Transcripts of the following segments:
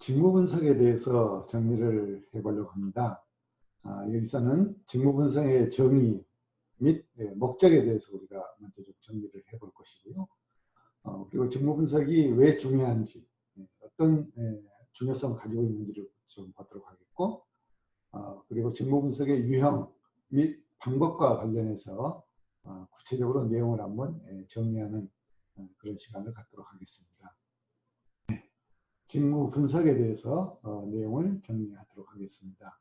직무 분석에 대해서 정리를 해보려고 합니다. 여기서는 직무 분석의 정의 및 목적에 대해서 우리가 먼저 좀 정리를 해볼 것이고요. 그리고 직무 분석이 왜 중요한지, 어떤 중요성을 가지고 있는지를 좀 보도록 하겠고, 그리고 직무 분석의 유형 및 방법과 관련해서 구체적으로 내용을 한번 정리하는 그런 시간을 갖도록 하겠습니다. 직무 분석에 대해서 내용을 정리하도록 하겠습니다.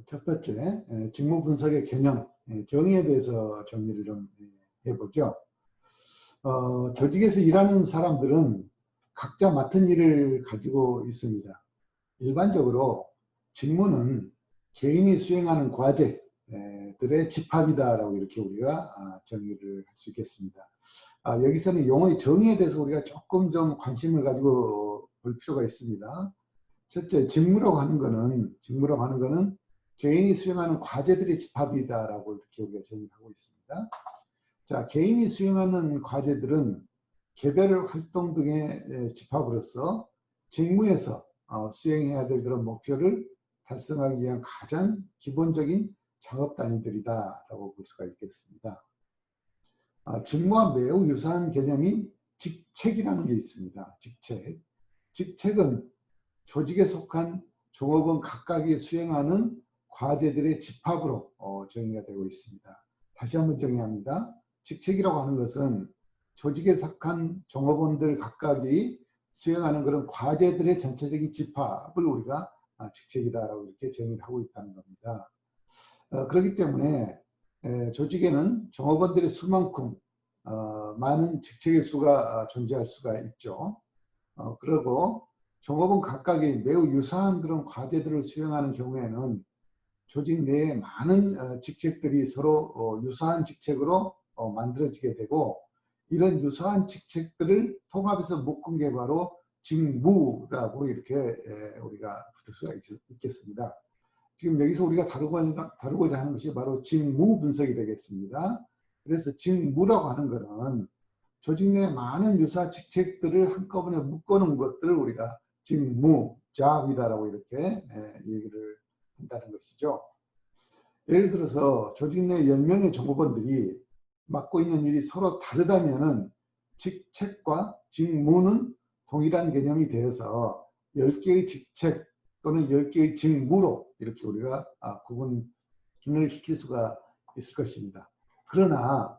첫 번째, 직무 분석의 개념, 정의에 대해서 정리를 좀 해보죠. 조직에서 일하는 사람들은 각자 맡은 일을 가지고 있습니다. 일반적으로 직무는 개인이 수행하는 과제들의 집합이다라고 이렇게 우리가 정의를 할 수 있겠습니다. 여기서는 용어의 정의에 대해서 우리가 조금 좀 관심을 가지고 볼 필요가 있습니다. 첫째, 직무라고 하는 거는 개인이 수행하는 과제들의 집합이다라고 이렇게 우리가 정의하고 있습니다. 자, 개인이 수행하는 과제들은 개별 활동 등의 집합으로서 직무에서 수행해야 될 그런 목표를 달성하기 위한 가장 기본적인 작업 단위들이다라고 볼 수가 있겠습니다. 직무와 매우 유사한 개념인 직책이라는 게 있습니다. 직책은 조직에 속한 종업원 각각이 수행하는 과제들의 집합으로 정의가 되고 있습니다. 다시 한번 정의합니다. 직책이라고 하는 것은 조직에 속한 종업원들 각각이 수행하는 그런 과제들의 전체적인 집합을 우리가 직책이다라고 이렇게 정의를 하고 있다는 겁니다. 그렇기 때문에 조직에는 종업원들의 수만큼 많은 직책의 수가 존재할 수가 있죠. 그리고 종업원 각각이 매우 유사한 그런 과제들을 수행하는 경우에는 조직 내에 많은 직책들이 서로 유사한 직책으로 만들어지게 되고, 이런 유사한 직책들을 통합해서 묶은 게 바로 직무라고 이렇게 우리가 부를 수가 있겠습니다. 지금 여기서 우리가 다루고자 하는 것이 바로 직무 분석이 되겠습니다. 그래서 직무라고 하는 것은 조직 내 많은 유사 직책들을 한꺼번에 묶어놓은 것들을 우리가 직무, 잡이다라고 이렇게 얘기를 한다는 것이죠. 예를 들어서 조직 내 10명의 종업원들이 맡고 있는 일이 서로 다르다면은 직책과 직무는 동일한 개념이 되어서 10개의 직책 또는 10개의 직무로 이렇게 우리가 구분을 시킬 수가 있을 것입니다. 그러나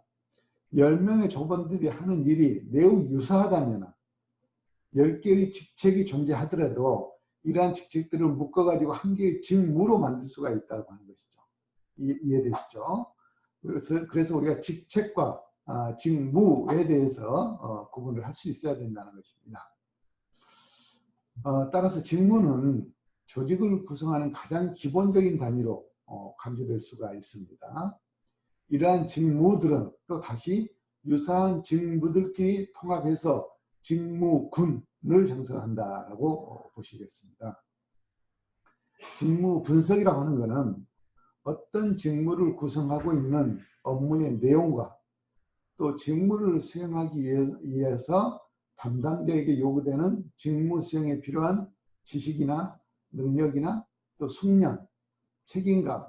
10명의 종업원들이 하는 일이 매우 유사하다면 10개의 직책이 존재하더라도 이러한 직책들을 묶어가지고 한 개의 직무로 만들 수가 있다고 하는 것이죠. 이해되시죠? 그래서 우리가 직책과 직무에 대해서 구분을 할 수 있어야 된다는 것입니다. 따라서 직무는 조직을 구성하는 가장 기본적인 단위로 간주될 수가 있습니다. 이러한 직무들은 또 다시 유사한 직무들끼리 통합해서 직무군을 형성한다라고 보시겠습니다. 직무 분석이라고 하는 것은 어떤 직무를 구성하고 있는 업무의 내용과 또 직무를 수행하기 위해서 담당자에게 요구되는 직무 수행에 필요한 지식이나 능력이나 또 숙련, 책임감,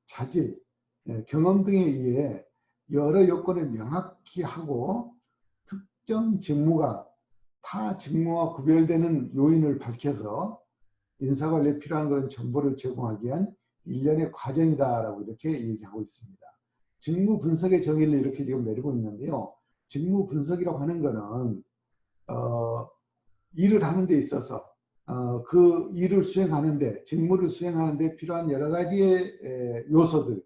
자질, 경험 등에 의해 여러 요건을 명확히 하고 특정 직무가 타 직무와 구별되는 요인을 밝혀서 인사관리에 필요한 그런 정보를 제공하기 위한 일련의 과정이다라고 이렇게 얘기하고 있습니다. 직무 분석의 정의를 이렇게 지금 내리고 있는데요. 직무 분석이라고 하는 것은 일을 하는 데 있어서 그 일을 수행하는데, 직무를 수행하는데 필요한 여러 가지의 요소들,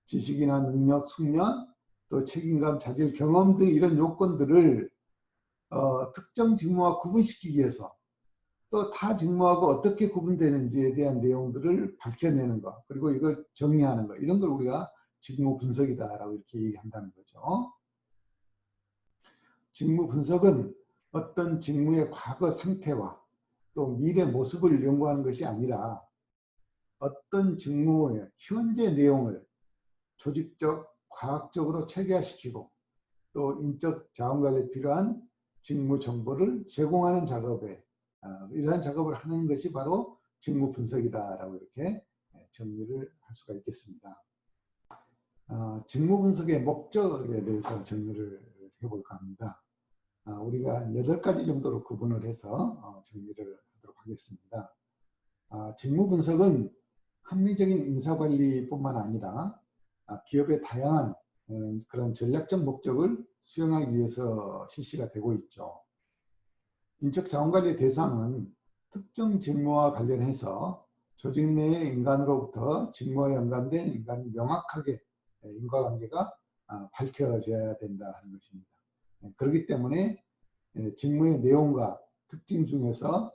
지식이나 능력, 숙련, 또 책임감, 자질, 경험 등 이런 요건들을 특정 직무와 구분시키기 위해서 또 타 직무하고 어떻게 구분되는지에 대한 내용들을 밝혀내는 것, 그리고 이걸 정리하는 것, 이런 걸 우리가 직무 분석이다라고 이렇게 얘기한다는 거죠. 직무 분석은 어떤 직무의 과거 상태와 또 미래 모습을 연구하는 것이 아니라 어떤 직무의 현재 내용을 조직적, 과학적으로 체계화시키고 또 인적 자원관리에 필요한 직무 정보를 제공하는 작업에 이러한 작업을 하는 것이 바로 직무 분석이다라고 이렇게 정리를 할 수가 있겠습니다. 직무 분석의 목적에 대해서 정리를 해볼까 합니다. 우리가 8가지 정도로 구분을 해서 정리를 하도록 하겠습니다. 직무 분석은 합리적인 인사관리뿐만 아니라 기업의 다양한 그런 전략적 목적을 수행하기 위해서 실시가 되고 있죠. 인적자원관리의 대상은 특정 직무와 관련해서 조직 내의 인간으로부터 직무와 연관된 인간이 명확하게 인과관계가 밝혀져야 된다 하는 것입니다. 그렇기 때문에 직무의 내용과 특징 중에서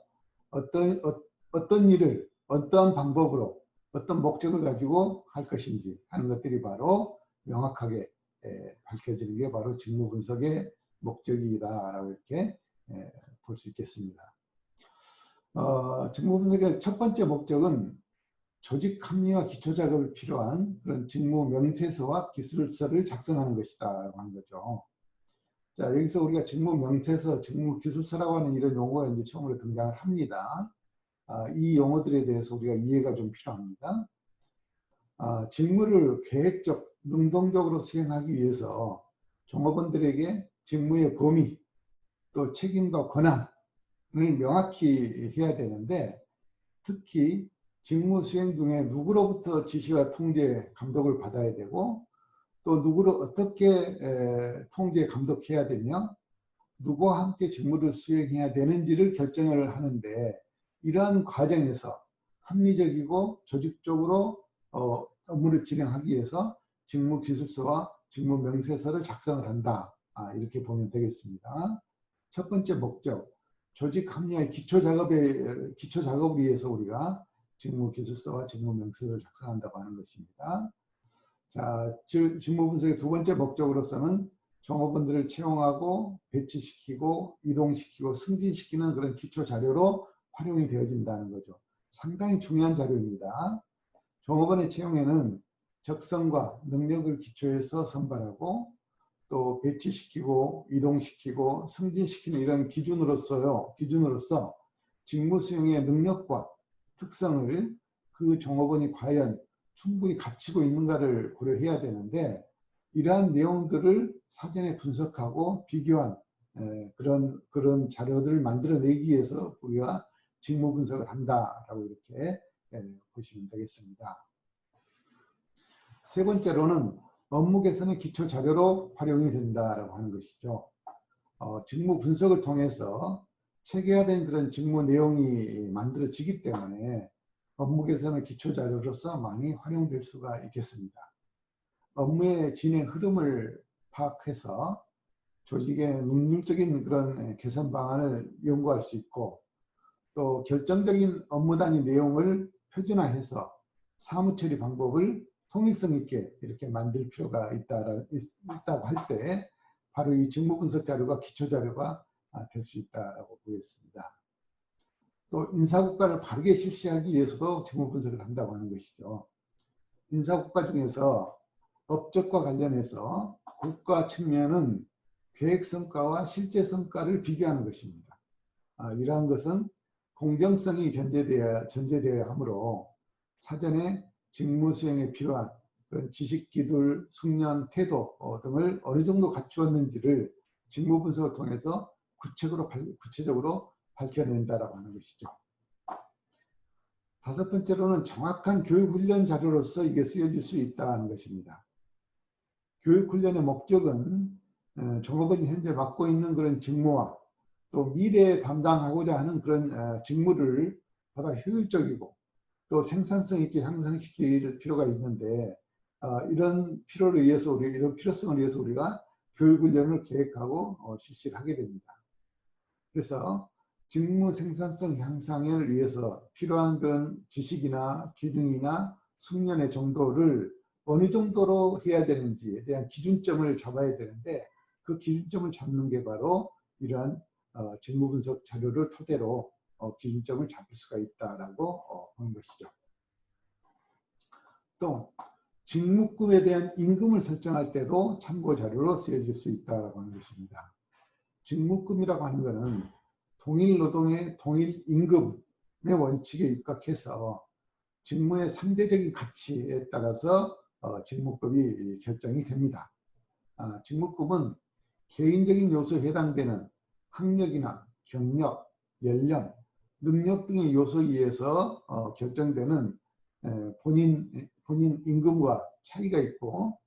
어떤 일을 어떠한 방법으로 어떤 목적을 가지고 할 것인지 하는 것들이 바로 명확하게 밝혀지는 게 바로 직무 분석의 목적이다라고 이렇게 볼 수 있겠습니다. 직무 분석의 첫 번째 목적은 조직 합리화 기초 작업이 필요한 그런 직무 명세서와 기술서를 작성하는 것이다라고 하는 거죠. 자, 여기서 우리가 직무 명세서, 직무 기술서라고 하는 이런 용어가 이제 처음으로 등장을 합니다. 이 용어들에 대해서 우리가 이해가 좀 필요합니다. 직무를 계획적, 능동적으로 수행하기 위해서 종업원들에게 직무의 범위, 또 책임과 권한을 명확히 해야 되는데, 특히 직무 수행 중에 누구로부터 지시와 통제, 감독을 받아야 되고, 또 누구를 어떻게 통제, 감독해야 되며, 누구와 함께 직무를 수행해야 되는지를 결정을 하는데, 이러한 과정에서 합리적이고 조직적으로 업무를 진행하기 위해서 직무 기술서와 직무 명세서를 작성을 한다. 이렇게 보면 되겠습니다. 첫 번째 목적, 조직 합리화의 기초 작업을 위해서 우리가 직무 기술서와 직무 명세서를 작성한다고 하는 것입니다. 자, 직무 분석의 두 번째 목적으로서는 종업원들을 채용하고 배치시키고 이동시키고 승진시키는 그런 기초 자료로 활용이 되어진다는 거죠. 상당히 중요한 자료입니다. 종업원의 채용에는 적성과 능력을 기초해서 선발하고 또 배치시키고 이동시키고 승진시키는 이런 기준으로서 직무 수행의 능력과 특성을 그 종업원이 과연 충분히 갖추고 있는가를 고려해야 되는데, 이러한 내용들을 사전에 분석하고 비교한 그런 자료들을 만들어내기 위해서 우리가 직무 분석을 한다라고 이렇게 보시면 되겠습니다. 세 번째로는 업무 개선의 기초 자료로 활용이 된다라고 하는 것이죠. 직무 분석을 통해서 체계화된 그런 직무 내용이 만들어지기 때문에 업무 개선의 기초 자료로서 많이 활용될 수가 있겠습니다. 업무의 진행 흐름을 파악해서 조직의 능률적인 그런 개선 방안을 연구할 수 있고, 또 결정적인 업무 단위 내용을 표준화해서 사무 처리 방법을 통일성 있게 이렇게 만들 필요가 있다고 할 때 바로 이 직무 분석 자료가 기초 자료가 될 수 있다고 보겠습니다. 또 인사국가를 바르게 실시하기 위해서도 직무 분석을 한다고 하는 것이죠. 인사국가 중에서 업적과 관련해서 국가 측면은 계획 성과와 실제 성과를 비교하는 것입니다. 이러한 것은 공정성이 전제되어야 하므로 사전에 직무 수행에 필요한 그런 지식, 기술, 숙련, 태도 등을 어느 정도 갖추었는지를 직무 분석을 통해서 구체적으로 밝혀낸다라고 하는 것이죠. 다섯 번째로는 정확한 교육훈련 자료로서 이게 쓰여질 수 있다는 것입니다. 교육훈련의 목적은 종업원이 현재 맡고 있는 그런 직무와 또 미래에 담당하고자 하는 그런 직무를 보다 효율적이고 또 생산성 있게 향상시킬 필요가 있는데, 이런 필요성을 위해서 우리가 교육훈련을 계획하고 실시를 하게 됩니다. 그래서 직무 생산성 향상을 위해서 필요한 그런 지식이나 기능이나 숙련의 정도를 어느 정도로 해야 되는지에 대한 기준점을 잡아야 되는데, 그 기준점을 잡는 게 바로 이러한 직무 분석 자료를 토대로 기준점을 잡을 수가 있다라고 하는 것이죠. 또 직무급에 대한 임금을 설정할 때도 참고 자료로 쓰여질 수 있다라고 하는 것입니다. 직무급이라고 하는 것은 동일 노동의 동일 임금의 원칙에 입각해서 직무의 상대적인 가치에 따라서 직무급이 결정이 됩니다. 직무급은 개인적인 요소에 해당되는 학력이나 경력, 연령, 능력 등의 요소에 의해서 결정되는 본인 임금과 차이가 있고,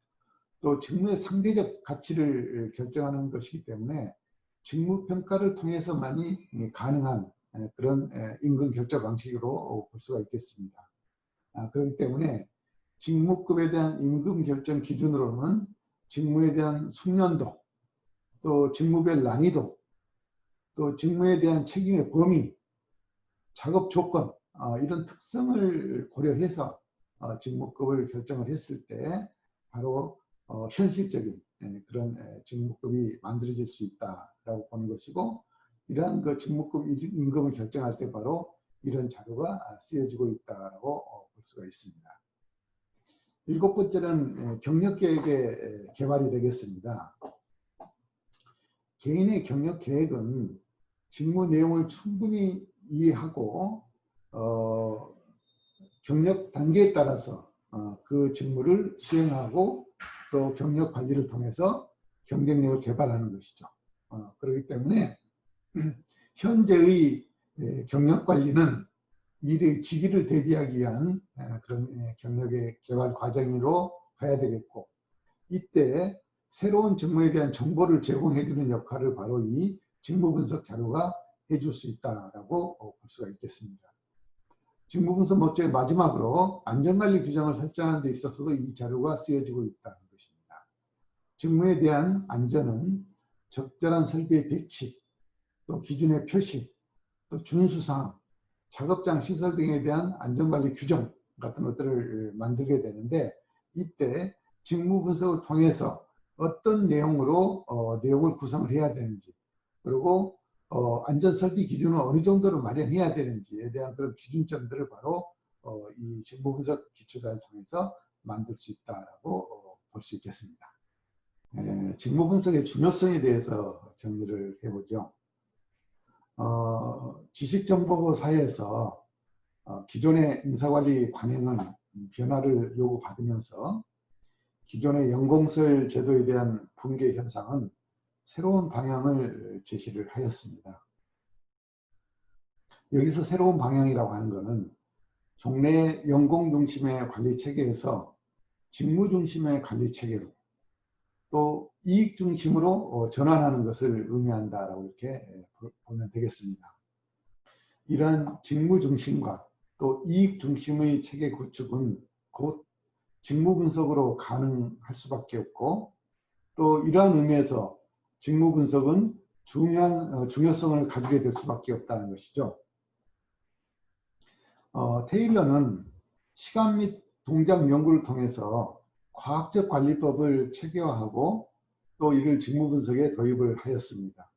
또 직무의 상대적 가치를 결정하는 것이기 때문에 직무평가를 통해서만이 가능한 그런 임금 결정 방식으로 볼 수가 있겠습니다. 그렇기 때문에 직무급에 대한 임금 결정 기준으로는 직무에 대한 숙련도, 또 직무별 난이도, 또 직무에 대한 책임의 범위, 작업 조건, 이런 특성을 고려해서 직무급을 결정을 했을 때 바로 현실적인 그런 직무급이 만들어질 수 있다라고 보는 것이고, 이러한 그 직무급 임금을 결정할 때 바로 이런 자료가 쓰여지고 있다라고 볼 수가 있습니다. 7번째는 경력계획의 개발이 되겠습니다. 개인의 경력계획은 직무 내용을 충분히 이해하고 경력 단계에 따라서 그 직무를 수행하고 또 경력 관리를 통해서 경쟁력을 개발하는 것이죠. 그렇기 때문에 현재의 경력 관리는 미래의 직위를 대비하기 위한 그런 경력의 개발 과정으로 봐야 되겠고, 이때 새로운 직무에 대한 정보를 제공해주는 역할을 바로 이 직무분석 자료가 해줄 수 있다라고 볼 수가 있겠습니다. 직무분석 목적의 마지막으로 안전관리 규정을 설정하는 데 있어서도 이 자료가 쓰여지고 있다는 것입니다. 직무에 대한 안전은 적절한 설비의 배치, 또 기준의 표시, 또 준수사항, 작업장 시설 등에 대한 안전관리 규정 같은 것들을 만들게 되는데, 이때 직무분석을 통해서 어떤 내용으로 내용을 구성을 해야 되는지, 그리고 안전설비 기준을 어느 정도로 마련해야 되는지에 대한 그런 기준점들을 바로 이 직무분석 기초자를 통해서 만들 수 있다라고 볼 수 있겠습니다. 직무분석의 중요성에 대해서 정리를 해보죠. 지식정보 사회에서 기존의 인사관리 관행은 변화를 요구받으면서 기존의 연공서열 제도에 대한 붕괴 현상은 새로운 방향을 제시를 하였습니다. 여기서 새로운 방향이라고 하는 것은 종래 연공 중심의 관리 체계에서 직무 중심의 관리 체계로, 또 이익 중심으로 전환하는 것을 의미한다라고 이렇게 보면 되겠습니다. 이러한 직무 중심과 또 이익 중심의 체계 구축은 곧 직무 분석으로 가능할 수밖에 없고, 또 이러한 의미에서 직무 분석은 중요성을 가지게 될 수밖에 없다는 것이죠. 테일러는 시간 및 동작 연구를 통해서 과학적 관리법을 체계화하고 또 이를 직무 분석에 도입을 하였습니다.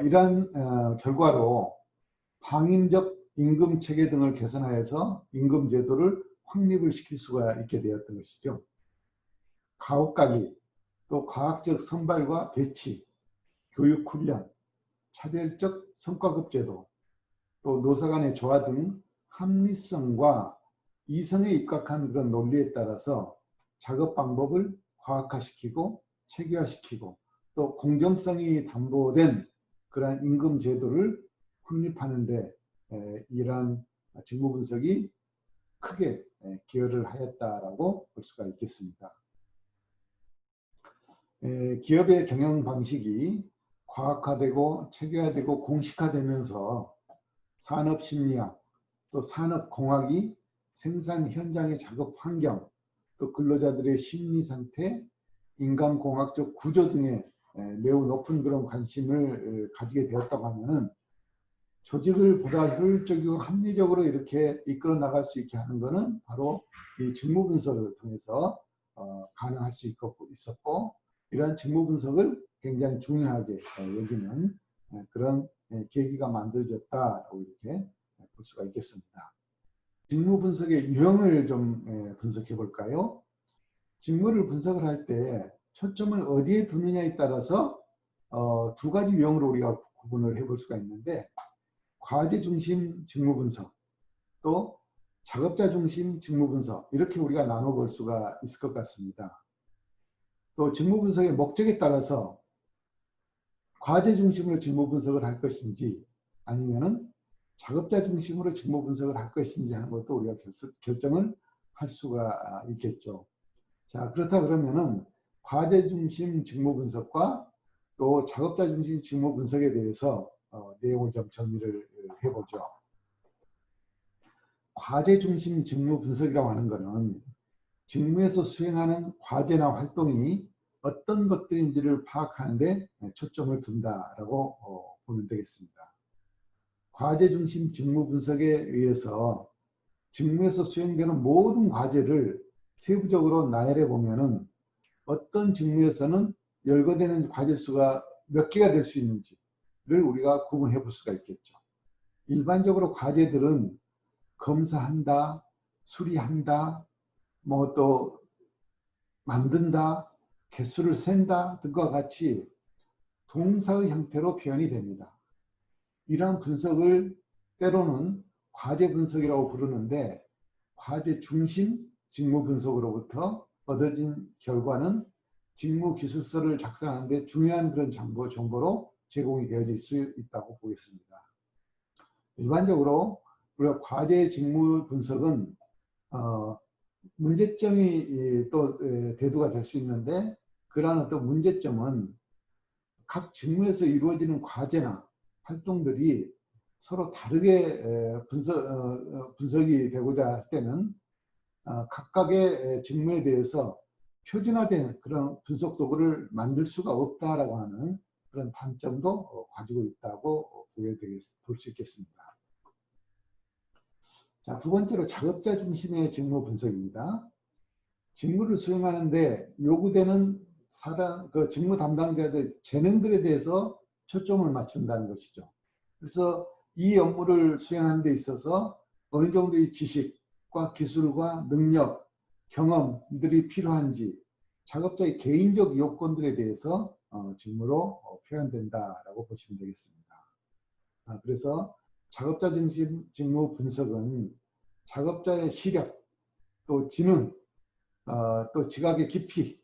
이러한 결과로 방임적 임금 체계 등을 개선하여서 임금 제도를 확립을 시킬 수가 있게 되었던 것이죠. 가업관리, 또 과학적 선발과 배치, 교육 훈련, 차별적 성과급 제도, 또 노사 간의 조화 등 합리성과 이성에 입각한 그런 논리에 따라서 작업 방법을 과학화시키고 체계화시키고 또 공정성이 담보된 그러한 임금 제도를 확립하는데 이러한 직무 분석이 크게 기여를 하였다라고 볼 수가 있겠습니다. 기업의 경영 방식이 과학화되고 체계화되고 공식화되면서 산업심리학, 또 산업공학이 생산 현장의 작업 환경, 또 근로자들의 심리 상태, 인간공학적 구조 등에 매우 높은 그런 관심을 가지게 되었다고 하면은 조직을 보다 효율적이고 합리적으로 이렇게 이끌어 나갈 수 있게 하는 것은 바로 이 직무 분석을 통해서 가능할 수 있었고, 이러한 직무 분석을 굉장히 중요하게 여기는 그런 계기가 만들어졌다라고 이렇게 볼 수가 있겠습니다. 직무 분석의 유형을 좀 분석해 볼까요? 직무를 분석을 할 때 초점을 어디에 두느냐에 따라서 두 가지 유형으로 우리가 구분을 해볼 수가 있는데, 과제 중심 직무 분석, 또 작업자 중심 직무 분석, 이렇게 우리가 나눠볼 수가 있을 것 같습니다. 또 직무 분석의 목적에 따라서 과제 중심으로 직무 분석을 할 것인지 아니면은 작업자 중심으로 직무 분석을 할 것인지 하는 것도 우리가 결정을 할 수가 있겠죠. 자, 그렇다 그러면은 과제 중심 직무 분석과 또 작업자 중심 직무 분석에 대해서 내용을 좀 정리를 해보죠. 과제 중심 직무 분석이라고 하는 것은 직무에서 수행하는 과제나 활동이 어떤 것들인지를 파악하는 데 초점을 둔다라고 보면 되겠습니다. 과제 중심 직무 분석에 의해서 직무에서 수행되는 모든 과제를 세부적으로 나열해 보면은 어떤 직무에서는 열거되는 과제 수가 몇 개가 될 수 있는지를 우리가 구분해 볼 수가 있겠죠. 일반적으로 과제들은 검사한다, 수리한다, 뭐 또 만든다, 개수를 센다 등과 같이 동사의 형태로 표현이 됩니다. 이러한 분석을 때로는 과제 분석이라고 부르는데, 과제 중심 직무 분석으로부터 얻어진 결과는 직무 기술서를 작성하는 데 중요한 그런 정보로 제공이 되어질 수 있다고 보겠습니다. 일반적으로 우리가 과제 직무 분석은 문제점이 또 대두가 될 수 있는데, 그러한 어떤 문제점은 각 직무에서 이루어지는 과제나 활동들이 서로 다르게 분석이 되고자 할 때는 각각의 직무에 대해서 표준화된 그런 분석 도구를 만들 수가 없다라고 하는 그런 단점도 가지고 있다고 볼 수 있겠습니다. 자, 두 번째로 작업자 중심의 직무 분석입니다. 직무를 수행하는데 요구되는 그 직무 담당자들 재능들에 대해서 초점을 맞춘다는 것이죠. 그래서 이 업무를 수행하는 데 있어서 어느 정도의 지식과 기술과 능력, 경험들이 필요한지 작업자의 개인적 요건들에 대해서 직무로 표현된다라고 보시면 되겠습니다. 그래서 작업자 중심 직무 분석은 작업자의 시력, 또 지능, 또 지각의 깊이,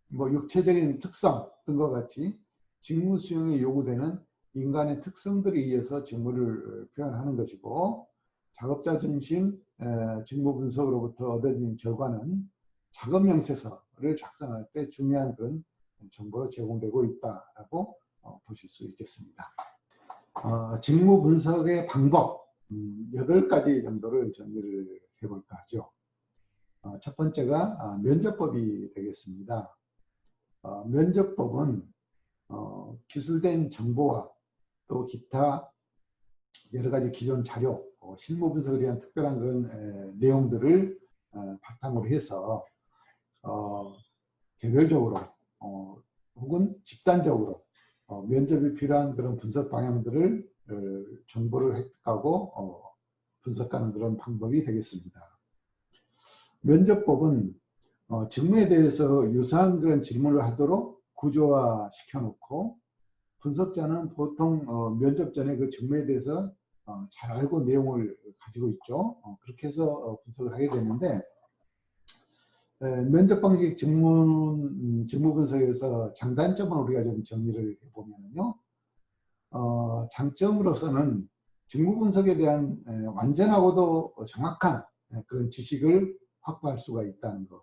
뭐 육체적인 특성 등과 같이 직무 수행에 요구되는 인간의 특성들에 의해서 직무를 표현하는 것이고, 작업자 중심 직무 분석으로부터 얻어진 결과는 작업 명세서를 작성할 때 중요한 그런 정보로 제공되고 있다라고 보실 수 있겠습니다. 직무 분석의 방법 8가지 정도를 정리를 해볼까 하죠. 첫 번째가 면접법이 되겠습니다. 면접법은 기술된 정보와 또 기타 여러 가지 기존 자료, 실무 분석을 위한 특별한 그런 내용들을 바탕으로 해서 개별적으로 혹은 집단적으로 면접이 필요한 그런 분석 방향들을 정보를 획득하고 분석하는 그런 방법이 되겠습니다. 면접법은 직무에 대해서 유사한 그런 질문을 하도록 구조화 시켜놓고, 분석자는 보통 면접 전에 그 직무에 대해서 잘 알고 내용을 가지고 있죠. 그렇게 해서 분석을 하게 되는데, 면접 방식 직무 분석에서 장단점을 우리가 좀 정리를 해보면요. 장점으로서는 직무 분석에 대한 완전하고도 정확한 그런 지식을 확보할 수가 있다는 것.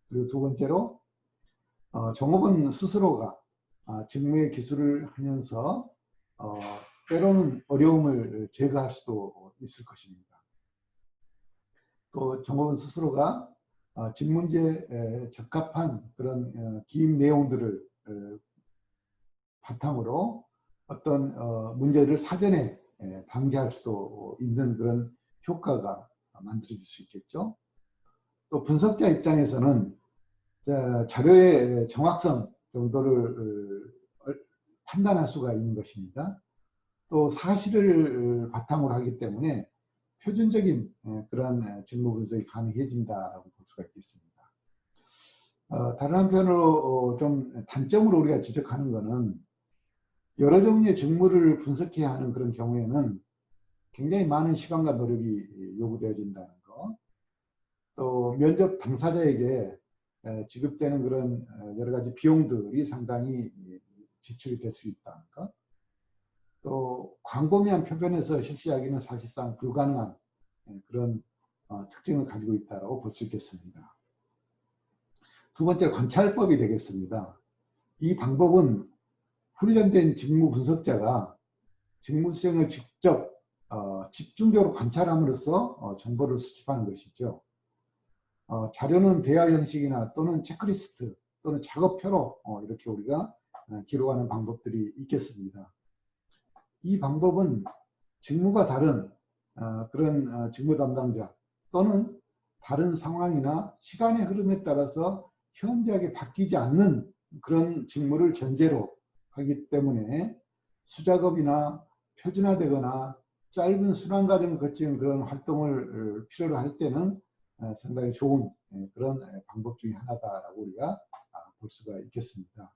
그리고 두 번째로 종업원 스스로가 직무의 기술을 하면서 때로는 어려움을 제거할 수도 있을 것입니다. 또 종업원 스스로가 직문제에 적합한 그런 기입 내용들을 바탕으로 어떤 문제를 사전에 방지할 수도 있는 그런 효과가 만들어질 수 있겠죠. 또 분석자 입장에서는 자료의 정확성 정도를 판단할 수가 있는 것입니다. 또 사실을 바탕으로 하기 때문에 표준적인 그런 직무 분석이 가능해진다고 볼 수가 있겠습니다. 다른 한편으로 좀 단점으로 우리가 지적하는 것은 여러 종류의 직무를 분석해야 하는 그런 경우에는 굉장히 많은 시간과 노력이 요구되어진다는 거. 또 면접 당사자에게 지급되는 그런 여러 가지 비용들이 상당히 지출이 될 수 있다는 것. 또 광범위한 표변에서 실시하기는 사실상 불가능한 그런 특징을 가지고 있다고 볼 수 있겠습니다. 두 번째, 관찰법이 되겠습니다. 이 방법은 훈련된 직무 분석자가 직무 수행을 직접 집중적으로 관찰함으로써 정보를 수집하는 것이죠. 자료는 대화 형식이나 또는 체크리스트 또는 작업표로 이렇게 우리가 기록하는 방법들이 있겠습니다. 이 방법은 직무가 다른 그런 직무 담당자 또는 다른 상황이나 시간의 흐름에 따라서 현저하게 바뀌지 않는 그런 직무를 전제로 하기 때문에 수작업이나 표준화되거나 짧은 순환 과정을 거치는 그런 활동을 필요로 할 때는 상당히 좋은 그런 방법 중에 하나다라고 우리가 볼 수가 있겠습니다.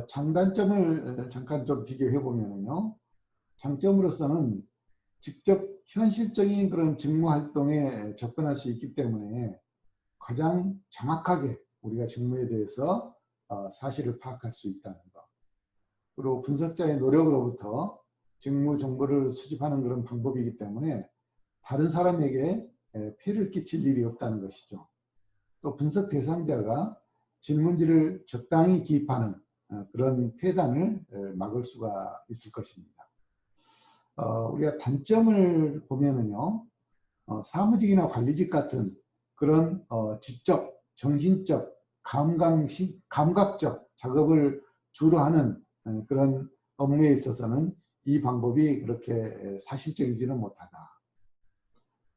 장단점을 잠깐 좀 비교해 보면요. 장점으로서는 직접 현실적인 그런 직무 활동에 접근할 수 있기 때문에 가장 정확하게 우리가 직무에 대해서 사실을 파악할 수 있다는 것. 그리고 분석자의 노력으로부터 직무 정보를 수집하는 그런 방법이기 때문에 다른 사람에게 폐를 끼칠 일이 없다는 것이죠. 또 분석 대상자가 질문지를 적당히 기입하는 그런 폐단을 막을 수가 있을 것입니다. 우리가 단점을 보면은요, 사무직이나 관리직 같은 그런 지적, 정신적, 감각적 작업을 주로 하는 그런 업무에 있어서는 이 방법이 그렇게 사실적이지는 못하다.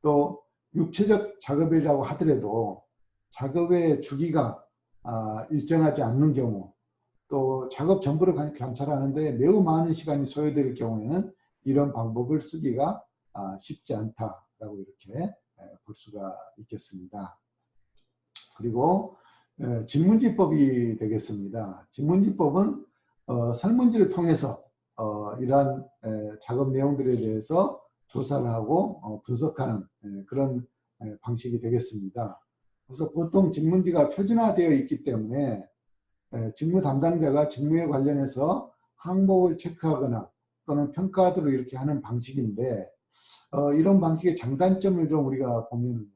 또 육체적 작업이라고 하더라도 작업의 주기가 일정하지 않는 경우, 또 작업 전부를 관찰하는데 매우 많은 시간이 소요될 경우에는 이런 방법을 쓰기가 쉽지 않다라고 이렇게 볼 수가 있겠습니다. 그리고 진문지법이 되겠습니다. 진문지법은 설문지를 통해서 이러한 작업 내용들에 대해서 조사를 하고 분석하는 그런 방식이 되겠습니다. 그래서 보통 직문지가 표준화되어 있기 때문에 직무 담당자가 직무에 관련해서 항목을 체크하거나 또는 평가하도록 이렇게 하는 방식인데 이런 방식의 장단점을 좀 우리가 보면요.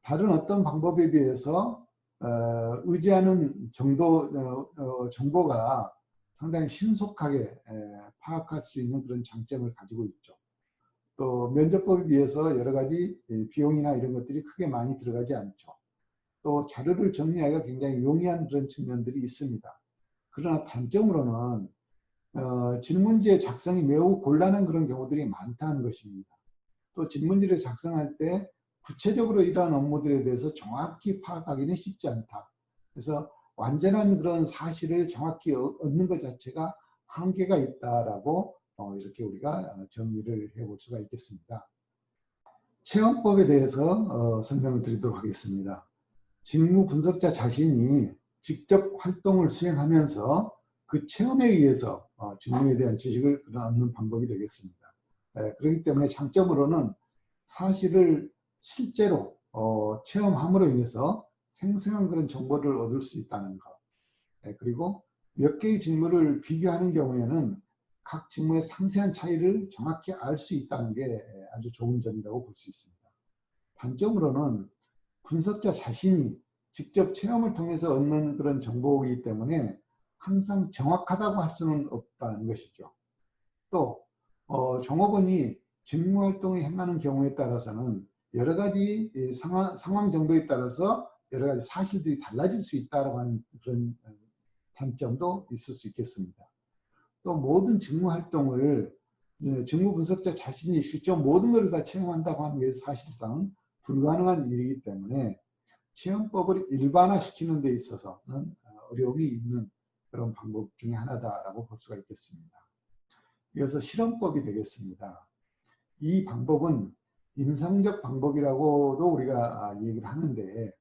다른 어떤 방법에 비해서 의지하는 정보가 상당히 신속하게 파악할 수 있는 그런 장점을 가지고 있죠. 또 면접법에 비해서 여러 가지 비용이나 이런 것들이 크게 많이 들어가지 않죠. 또 자료를 정리하기가 굉장히 용이한 그런 측면들이 있습니다. 그러나 단점으로는 질문지의 작성이 매우 곤란한 그런 경우들이 많다는 것입니다. 또 질문지를 작성할 때 구체적으로 이러한 업무들에 대해서 정확히 파악하기는 쉽지 않다. 그래서 완전한 그런 사실을 정확히 얻는 것 자체가 한계가 있다라고 이렇게 우리가 정리를 해볼 수가 있겠습니다. 체험법에 대해서 설명을 드리도록 하겠습니다. 직무 분석자 자신이 직접 활동을 수행하면서 그 체험에 의해서 직무에 대한 지식을 얻는 방법이 되겠습니다. 그렇기 때문에 장점으로는 사실을 실제로 체험함으로 인해서 생생한 그런 정보를 얻을 수 있다는 것. 그리고 몇 개의 직무를 비교하는 경우에는 각 직무의 상세한 차이를 정확히 알 수 있다는 게 아주 좋은 점이라고 볼 수 있습니다. 단점으로는 분석자 자신이 직접 체험을 통해서 얻는 그런 정보이기 때문에 항상 정확하다고 할 수는 없다는 것이죠. 또 종업원이 직무활동을 행하는 경우에 따라서는 여러 가지 상황 정도에 따라서 여러 가지 사실들이 달라질 수 있다고 하는 그런 단점도 있을 수 있겠습니다. 또 모든 직무활동을 직무 분석자 자신이 직접 모든 것을 다 체험한다고 하는 게 사실상 불가능한 일이기 때문에 체험법을 일반화시키는 데 있어서는 어려움이 있는 그런 방법 중에 하나다라고 볼 수가 있겠습니다. 이어서 실험법이 되겠습니다. 이 방법은 임상적 방법이라고도 우리가 얘기를 하는데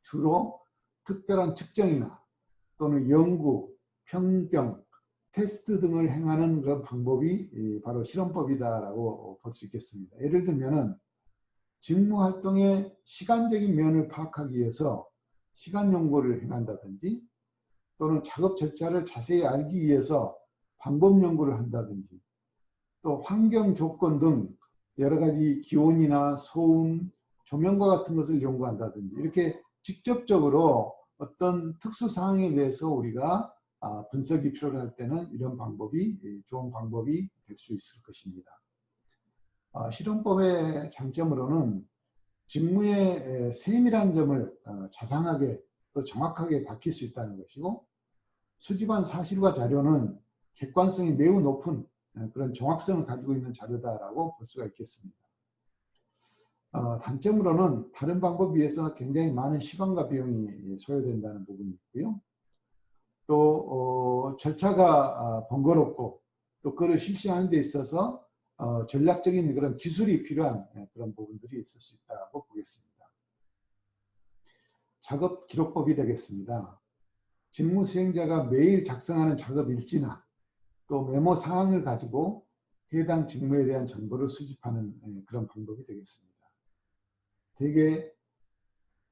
주로 특별한 측정이나 또는 연구, 평경, 테스트 등을 행하는 그런 방법이 바로 실험법이다라고 볼 수 있겠습니다. 예를 들면은 직무 활동의 시간적인 면을 파악하기 위해서 시간 연구를 행한다든지 또는 작업 절차를 자세히 알기 위해서 방법 연구를 한다든지 또 환경 조건 등 여러 가지 기온이나 소음, 조명과 같은 것을 연구한다든지 이렇게 직접적으로 어떤 특수 사항에 대해서 우리가 분석이 필요할 때는 이런 방법이 좋은 방법이 될 수 있을 것입니다. 실험법의 장점으로는 직무의 세밀한 점을 자상하게 또 정확하게 밝힐 수 있다는 것이고 수집한 사실과 자료는 객관성이 매우 높은 그런 정확성을 가지고 있는 자료다라고 볼 수가 있겠습니다. 단점으로는 다른 방법에 비해서 굉장히 많은 시간과 비용이 소요된다는 부분이 있고요. 또 절차가 번거롭고 또 그걸 실시하는 데 있어서 전략적인 그런 기술이 필요한 그런 부분들이 있을 수 있다고 보겠습니다. 작업 기록법이 되겠습니다. 직무 수행자가 매일 작성하는 작업 일지나 또 메모 사항을 가지고 해당 직무에 대한 정보를 수집하는 그런 방법이 되겠습니다. 대개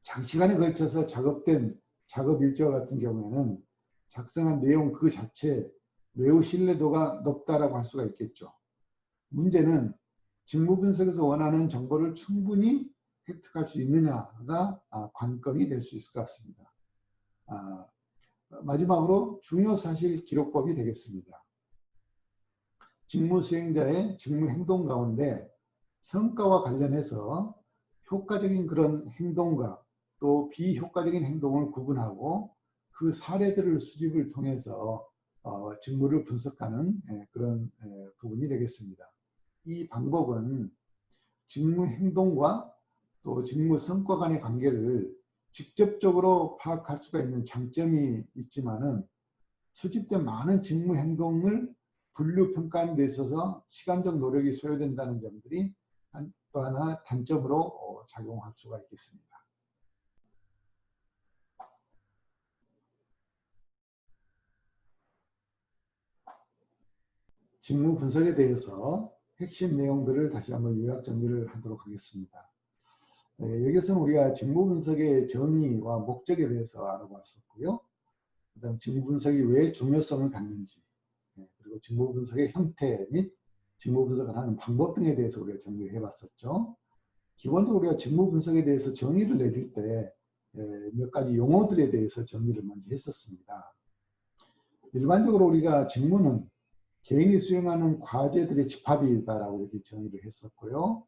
장시간에 걸쳐서 작업된 작업 일지와 같은 경우에는 작성한 내용 그 자체에 매우 신뢰도가 높다라고 할 수가 있겠죠. 문제는 직무 분석에서 원하는 정보를 충분히 획득할 수 있느냐가 관건이 될 수 있을 것 같습니다. 마지막으로 중요사실 기록법이 되겠습니다. 직무 수행자의 직무 행동 가운데 성과와 관련해서 효과적인 그런 행동과 또 비효과적인 행동을 구분하고 그 사례들을 수집을 통해서 직무를 분석하는 그런 부분이 되겠습니다. 이 방법은 직무 행동과 또 직무 성과 간의 관계를 직접적으로 파악할 수가 있는 장점이 있지만은 수집된 많은 직무 행동을 분류 평가하는 데 있어서 시간적 노력이 소요된다는 점들이 또 하나 단점으로 작용할 수가 있겠습니다. 직무 분석에 대해서 핵심 내용들을 다시 한번 요약 정리를 하도록 하겠습니다. 여기서는 우리가 직무 분석의 정의와 목적에 대해서 알아봤었고요. 그다음 직무 분석이 왜 중요성을 갖는지, 그리고 직무 분석의 형태 및 직무 분석을 하는 방법 등에 대해서 우리가 정리를 해봤었죠. 기본적으로 우리가 직무 분석에 대해서 정의를 내줄 때 몇 가지 용어들에 대해서 정리를 먼저 했었습니다. 일반적으로 우리가 직무는 개인이 수행하는 과제들의 집합이다라고 이렇게 정의를 했었고요.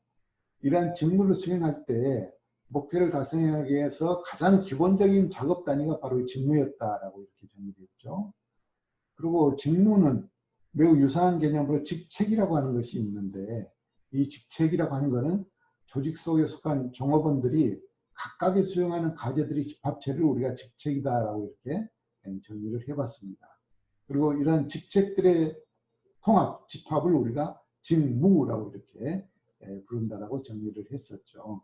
이러한 직무를 수행할 때 목표를 달성하기 위해서 가장 기본적인 작업 단위가 바로 직무였다라고 이렇게 정의했죠. 그리고 직무는 매우 유사한 개념으로 직책이라고 하는 것이 있는데 이 직책이라고 하는 것은 조직 속에 속한 종업원들이 각각이 수행하는 과제들의 집합체를 우리가 직책이다라고 이렇게 정의를 해봤습니다. 그리고 이런 직책들의 통합, 집합을 우리가 직무라고 이렇게 부른다라고 정의를 했었죠.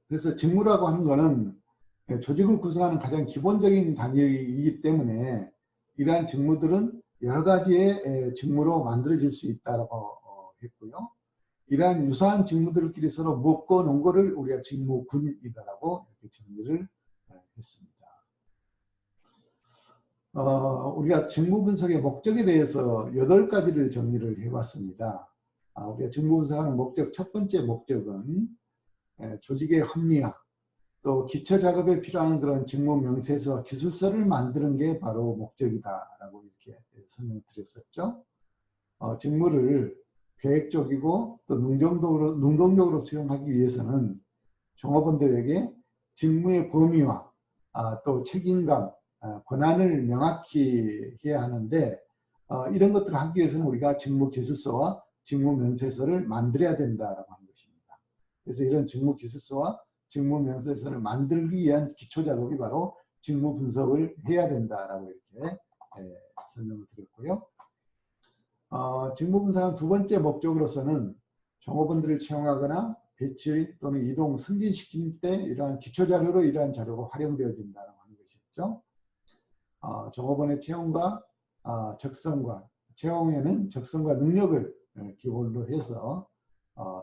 그래서 직무라고 하는 것은 조직을 구성하는 가장 기본적인 단위이기 때문에 이러한 직무들은 여러 가지의 직무로 만들어질 수 있다고 했고요. 이러한 유사한 직무들끼리 서로 묶어 놓은 것을 우리가 직무군이다라고 이렇게 정리를 했습니다. 우리가 직무 분석의 목적에 대해서 8가지를 정리를 해봤습니다. 우리가 직무 분석하는 목적, 첫 번째 목적은 조직의 합리화, 또 기초 작업에 필요한 그런 직무 명세서와 기술서를 만드는 게 바로 목적이다라고 이렇게 설명을 드렸었죠. 직무를 계획적이고 또 능동적으로 수행하기 위해서는 종업원들에게 직무의 범위와 또 책임감, 권한을 명확히 해야 하는데 이런 것들을 하기 위해서는 우리가 직무 기술서와 직무 면세서를 만들어야 된다라고 하는 것입니다. 그래서 이런 직무 기술서와 직무 면세서를 만들기 위한 기초 작업이 바로 직무 분석을 해야 된다라고 이렇게 설명을 드렸고요. 직무 분석의 두 번째 목적으로서는 종업원들을 채용하거나 배치 또는 이동, 승진시킬 때 이러한 기초 자료로 이러한 자료가 활용되어진다고 하는 것이죠. 종업원의 채용과 적성과 채용에는 적성과 능력을 기본으로 해서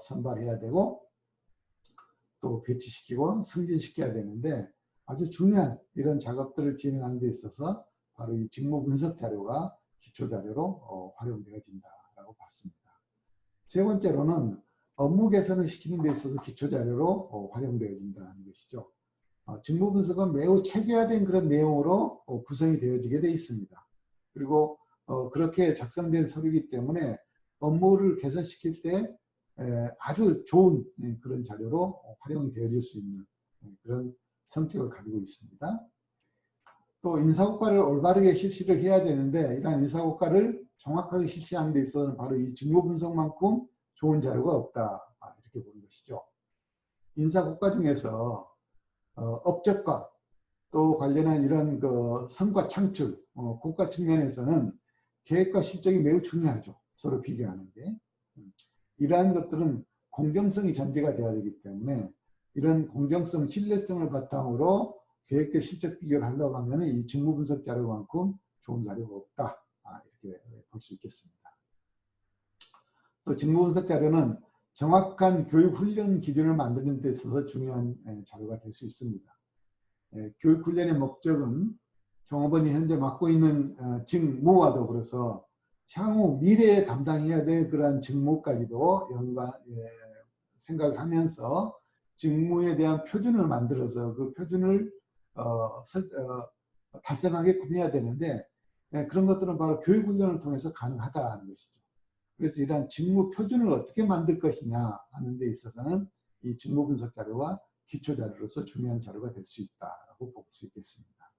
선발해야 되고 또 배치시키고 승진시켜야 되는데 아주 중요한 이런 작업들을 진행하는 데 있어서 바로 이 직무 분석 자료가 기초 자료로 활용되어진다라고 봤습니다. 세 번째로는 업무 개선을 시키는 데 있어서 기초 자료로 활용되어진다는 것이죠. 직무 분석은 매우 체계화된 그런 내용으로 구성이 되어지게 되어 있습니다. 그리고 그렇게 작성된 서류이기 때문에 업무를 개선시킬 때 아주 좋은 그런 자료로 활용이 되어질 수 있는 그런 성격을 가지고 있습니다. 또 인사고과를 올바르게 실시를 해야 되는데 이러한 인사고과를 정확하게 실시하는 데 있어서는 바로 이 직무 분석만큼 좋은 자료가 없다 이렇게 보는 것이죠. 인사고과 중에서 업적과 또 관련한 이런 그 성과 창출, 고가 측면에서는 계획과 실적이 매우 중요하죠. 서로 비교하는 게. 이러한 것들은 공정성이 전제가 돼야 되기 때문에 이런 공정성, 신뢰성을 바탕으로 계획과 실적 비교를 하려고 하면 이 직무 분석 자료만큼 좋은 자료가 없다. 이렇게 볼 수 있겠습니다. 또 직무 분석 자료는 정확한 교육 훈련 기준을 만드는 데 있어서 중요한 자료가 될 수 있습니다. 교육 훈련의 목적은 종업원이 현재 맡고 있는 직무와 더불어서 향후 미래에 감당해야 될 그러한 직무까지도 생각을 하면서 직무에 대한 표준을 만들어서 그 표준을 달성하게끔 해야 되는데 그런 것들은 바로 교육훈련을 통해서 가능하다는 것이죠. 그래서 이러한 직무 표준을 어떻게 만들 것이냐 하는 데 있어서는 이 직무 분석 자료가 기초 자료로서 중요한 자료가 될 수 있다고 볼 수 있겠습니다.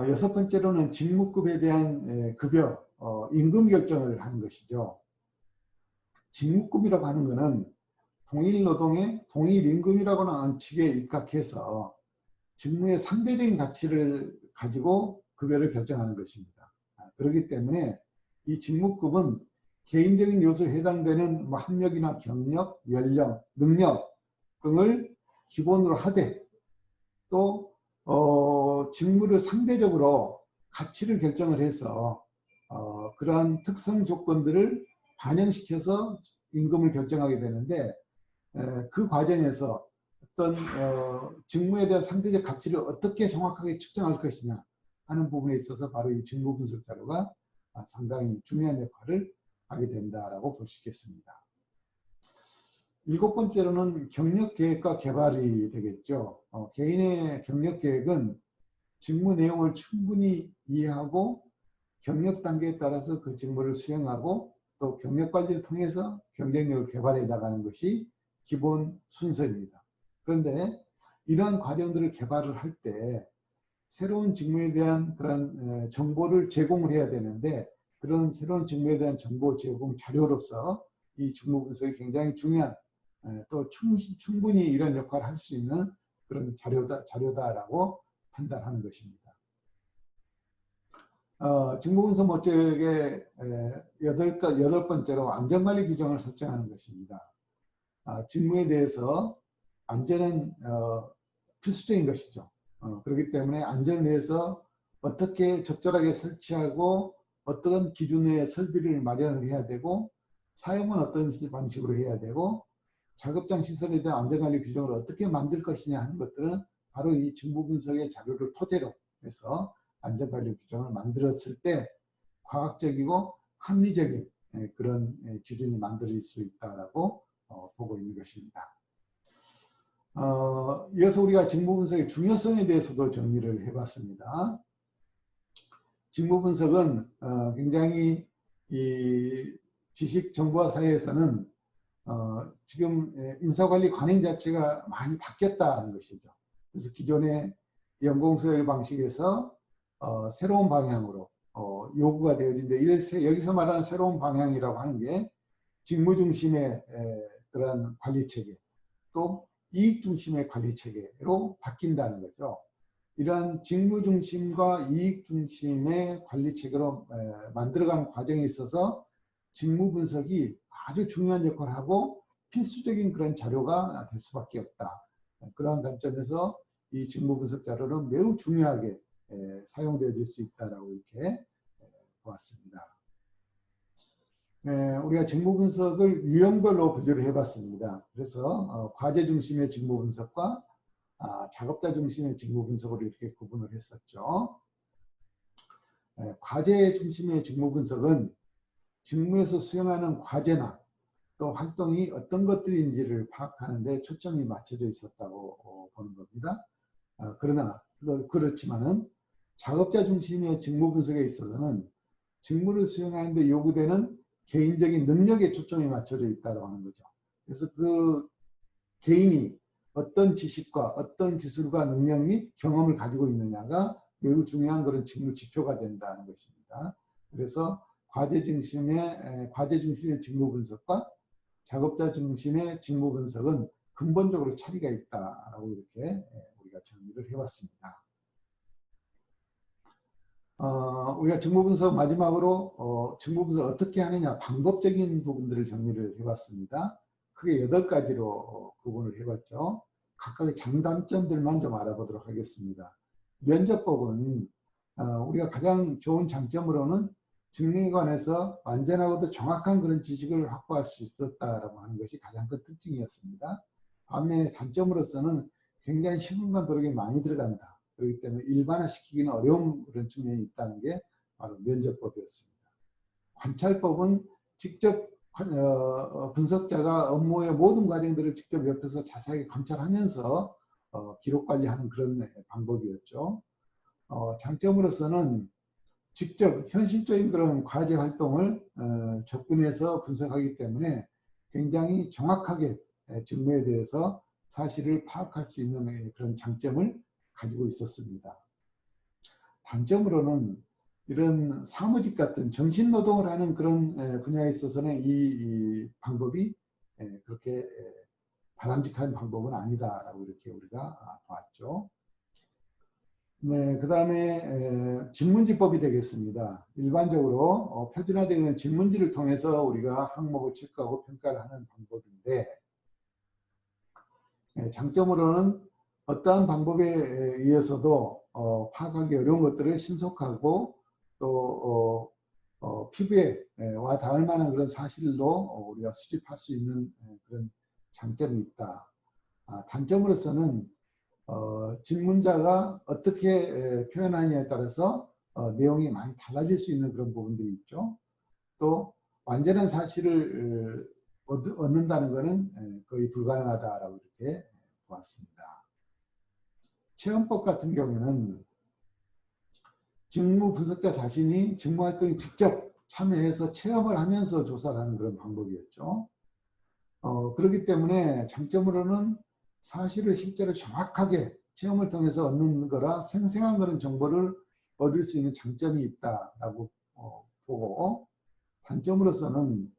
여섯 번째로는 직무급에 대한 급여, 임금 결정을 하는 것이죠. 직무급이라고 하는 것은 동일 노동의 동일 임금이라고 하는 원칙에 입각해서 직무의 상대적인 가치를 가지고 급여를 결정하는 것입니다. 그렇기 때문에 이 직무급은 개인적인 요소에 해당되는 학력이나 경력, 연령, 능력 등을 기본으로 하되 또 직무를 상대적으로 가치를 결정을 해서 그러한 특성 조건들을 반영시켜서 임금을 결정하게 되는데 그 과정에서 어떤 직무에 대한 상대적 가치를 어떻게 정확하게 측정할 것이냐 하는 부분에 있어서 바로 이 직무 분석 자료가 상당히 중요한 역할을 하게 된다라고 볼 수 있겠습니다. 일곱 번째로는 경력 계획과 개발이 되겠죠. 개인의 경력 계획은 직무 내용을 충분히 이해하고 경력 단계에 따라서 그 직무를 수행하고 또 경력 관리를 통해서 경쟁력을 개발해 나가는 것이 기본 순서입니다. 그런데 이러한 과정들을 개발을 할 때 새로운 직무에 대한 그런 정보를 제공을 해야 되는데 그런 새로운 직무에 대한 정보 제공 자료로서 이 직무 분석이 굉장히 중요한 또 충분히 이런 역할을 할 수 있는 그런 자료다라고 판단하는 것입니다. 직무 분석 목적의 여덟 번째로 안전관리 규정을 설정하는 것입니다. 직무에 대해서 안전은 필수적인 것이죠. 그렇기 때문에 안전을 위해서 어떻게 적절하게 설치하고 어떤 기준의 설비를 마련을 해야 되고 사용은 어떤 방식으로 해야 되고 작업장 시설에 대한 안전관리 규정을 어떻게 만들 것이냐 하는 것들은 바로 이 직무 분석의 자료를 토대로 해서 안전관리 규정을 만들었을 때 과학적이고 합리적인 그런 기준이 만들어질 수 있다라고 보고 있는 것입니다. 이어서 우리가 직무 분석의 중요성에 대해서도 정리를 해봤습니다. 직무 분석은 굉장히 이 지식정보화 사회에서는 지금 인사관리 관행 자체가 많이 바뀌었다는 것이죠. 그래서 기존의 연공서열 방식에서 새로운 방향으로 요구가 되어진데 여기서 말하는 새로운 방향이라고 하는 게 직무 중심의 그런 관리 체계 또 이익 중심의 관리 체계로 바뀐다는 거죠. 이러한 직무 중심과 이익 중심의 관리 체계로 만들어가는 과정에 있어서 직무 분석이 아주 중요한 역할을 하고 필수적인 그런 자료가 될 수밖에 없다. 그런 관점에서 이 직무 분석 자료는 매우 중요하게 사용되어질 수 있다라고 이렇게 보았습니다. 우리가 직무 분석을 유형별로 분류를 해봤습니다. 그래서 과제 중심의 직무 분석과 작업자 중심의 직무 분석으로 이렇게 구분을 했었죠. 과제 중심의 직무 분석은 직무에서 수행하는 과제나 또 활동이 어떤 것들인지를 파악하는 데 초점이 맞춰져 있었다고 보는 겁니다. 그러나 그렇지만은 작업자 중심의 직무 분석에 있어서는 직무를 수행하는 데 요구되는 개인적인 능력에 초점이 맞춰져 있다고 하는 거죠. 그래서 그 개인이 어떤 지식과 어떤 기술과 능력 및 경험을 가지고 있느냐가 매우 중요한 그런 직무 지표가 된다는 것입니다. 그래서 과제 중심의 직무 분석과 작업자 중심의 직무 분석은 근본적으로 차이가 있다라고 이렇게 우리가 정리를 해봤습니다. 우리가 직무 분석 마지막으로 직무 분석 어떻게 하느냐 방법적인 부분들을 정리를 해봤습니다. 크게 8가지로 구분을 해봤죠. 각각의 장단점들만 좀 알아보도록 하겠습니다. 면접법은 우리가 가장 좋은 장점으로는 직무에 관해서 완전하고도 정확한 그런 지식을 확보할 수 있었다라고 하는 것이 가장 큰 특징이었습니다. 반면에 단점으로서는 굉장히 시간과 노력이 많이 들어간다. 그렇기 때문에 일반화시키기는 어려운 그런 측면이 있다는 게 바로 면접법이었습니다. 관찰법은 직접 분석자가 업무의 모든 과정들을 직접 옆에서 자세하게 관찰하면서 기록 관리하는 그런 방법이었죠. 장점으로서는 직접 현실적인 그런 과제 활동을 접근해서 분석하기 때문에 굉장히 정확하게 직무에 대해서 사실을 파악할 수 있는 그런 장점을 가지고 있었습니다. 단점으로는 이런 사무직 같은 정신노동을 하는 그런 분야에 있어서는 이 방법이 그렇게 바람직한 방법은 아니다라고 이렇게 우리가 봤죠. 네, 그 다음에 진문지법이 되겠습니다. 일반적으로 표준화되는 진문지를 통해서 우리가 항목을 체크하고 평가를 하는 방법인데 장점으로는 어떠한 방법에 의해서도 파악하기 어려운 것들을 신속하고 또 피부에 와 닿을 만한 그런 사실로 우리가 수집할 수 있는 그런 장점이 있다. 단점으로서는 질문자가 어떻게 표현하느냐에 따라서 내용이 많이 달라질 수 있는 그런 부분들이 있죠. 또 완전한 사실을 얻는다는 것은 거의 불가능하다라고 이렇게 보았습니다. 체험법 같은 경우에는 직무 분석자 자신이 직무 활동에 직접 참여해서 체험을 하면서 조사를 하는 그런 방법이었죠. 그렇기 때문에 장점으로는 사실을 실제로 정확하게 체험을 통해서 얻는 거라 생생한 그런 정보를 얻을 수 있는 장점이 있다라고 보고 단점으로서는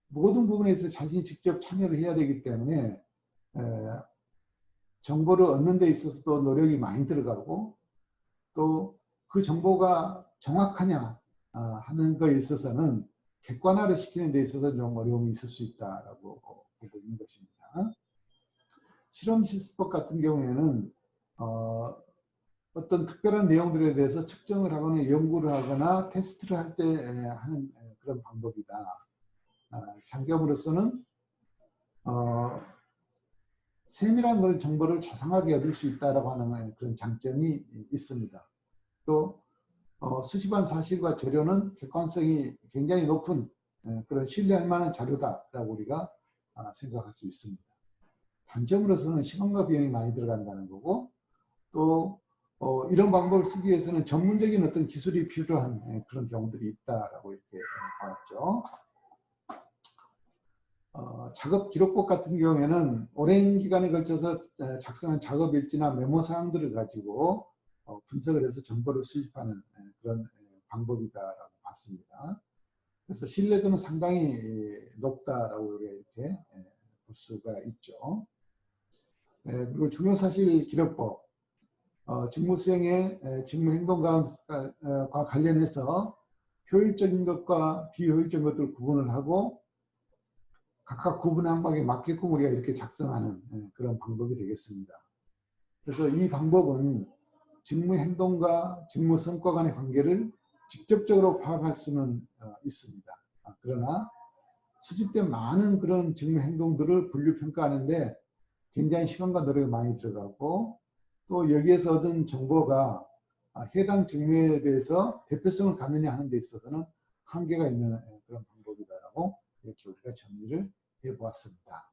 모든 부분에 있어서 자신이 직접 참여를 해야 되기 때문에 정보를 얻는 데 있어서도 노력이 많이 들어가고 또 그 정보가 정확하냐 하는 거에 있어서는 객관화를 시키는 데 있어서 좀 어려움이 있을 수 있다라고 보고 있는 것입니다. 실험 실습법 같은 경우에는 어떤 특별한 내용들에 대해서 측정을 하거나 연구를 하거나 테스트를 할 때 하는 그런 방법이다. 장점으로서는 세밀한 그런 정보를 자상하게 얻을 수 있다라고 하는 그런 장점이 있습니다. 또 수집한 사실과 재료는 객관성이 굉장히 높은 그런 신뢰할 만한 자료다라고 우리가 생각할 수 있습니다. 단점으로서는 시간과 비용이 많이 들어간다는 거고 또 이런 방법을 쓰기 위해서는 전문적인 어떤 기술이 필요한 그런 경우들이 있다라고 이렇게 봤죠. 작업 기록법 같은 경우에는 오랜 기간에 걸쳐서 작성한 작업 일지나 메모 사항들을 가지고 분석을 해서 정보를 수집하는 그런 방법이다라고 봤습니다. 그래서 신뢰도는 상당히 높다라고 이렇게 볼 수가 있죠. 그리고 중요사실 기록법, 직무 수행의 직무 행동과 관련해서 효율적인 것과 비효율적인 것들을 구분을 하고 각각 구분 항목에 맞게끔 우리가 이렇게 작성하는 그런 방법이 되겠습니다. 그래서 이 방법은 직무 행동과 직무 성과 간의 관계를 직접적으로 파악할 수는 있습니다. 그러나 수집된 많은 그런 직무 행동들을 분류평가하는데 굉장히 시간과 노력이 많이 들어가고 또 여기에서 얻은 정보가 해당 직무에 대해서 대표성을 갖느냐 하는 데 있어서는 한계가 있는 그런 방법이다라고 이렇게 우리가 정리를 해보았습니다.